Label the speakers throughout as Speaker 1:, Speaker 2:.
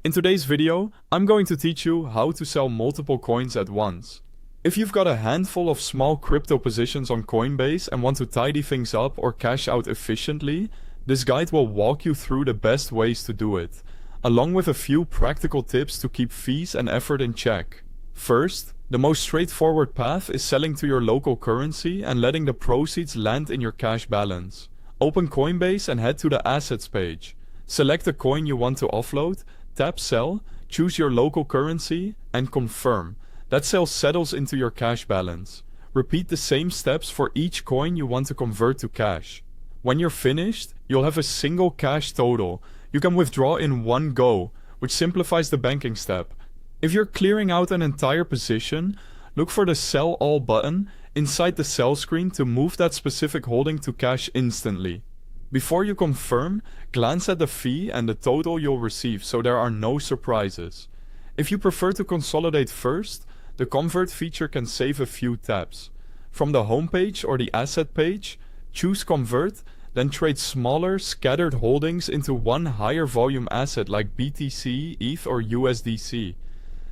Speaker 1: In today's video, I'm going to teach you how to sell multiple coins at once. If you've got a handful of small crypto positions on Coinbase and want to tidy things up or cash out efficiently, this guide will walk you through the best ways to do it, along with a few practical tips to keep fees and effort in check. First, the most straightforward path is selling to your local currency and letting the proceeds land in your cash balance. Open Coinbase and head to the Assets page. Select the coin you want to offload, tap Sell, choose your local currency, and confirm. That sale settles into your cash balance. Repeat the same steps for each coin you want to convert to cash. When you're finished, you'll have a single cash total. You can withdraw in one go, which simplifies the banking step. If you're clearing out an entire position, look for the Sell All button inside the sell screen to move that specific holding to cash instantly. Before you confirm, glance at the fee and the total you'll receive so there are no surprises. If you prefer to consolidate first, the Convert feature can save a few taps. From the homepage or the Asset page, choose Convert, then trade smaller, scattered holdings into one higher volume asset like BTC, ETH or USDC.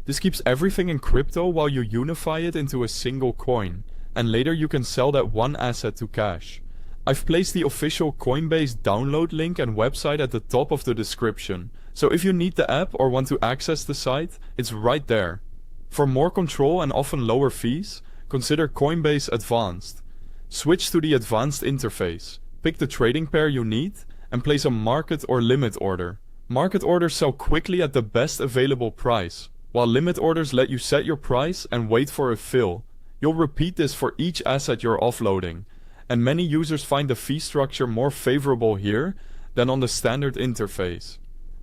Speaker 1: This keeps everything in crypto while you unify it into a single coin, and later you can sell that one asset to cash. I've placed the official Coinbase download link and website at the top of the description, so if you need the app or want to access the site, it's right there. For more control and often lower fees, consider Coinbase Advanced. Switch to the advanced interface, pick the trading pair you need, and place a market or limit order. Market orders sell quickly at the best available price, while limit orders let you set your price and wait for a fill. You'll repeat this for each asset you're offloading, and many users find the fee structure more favorable here than on the standard interface.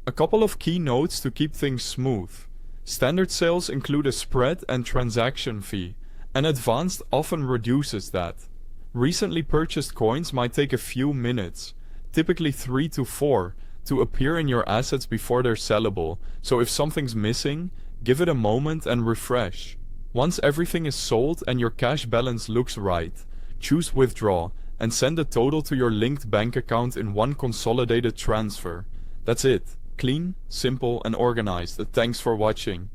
Speaker 1: A couple of key notes to keep things smooth. Standard sales include a spread and transaction fee, and advanced often reduces that. Recently purchased coins might take a few minutes, typically 3 to 4, to appear in your assets before they're sellable, so if something's missing, give it a moment and refresh. Once everything is sold and your cash balance looks right, choose Withdraw and send the total to your linked bank account in one consolidated transfer. That's it. Clean, simple and organized. Thanks for watching.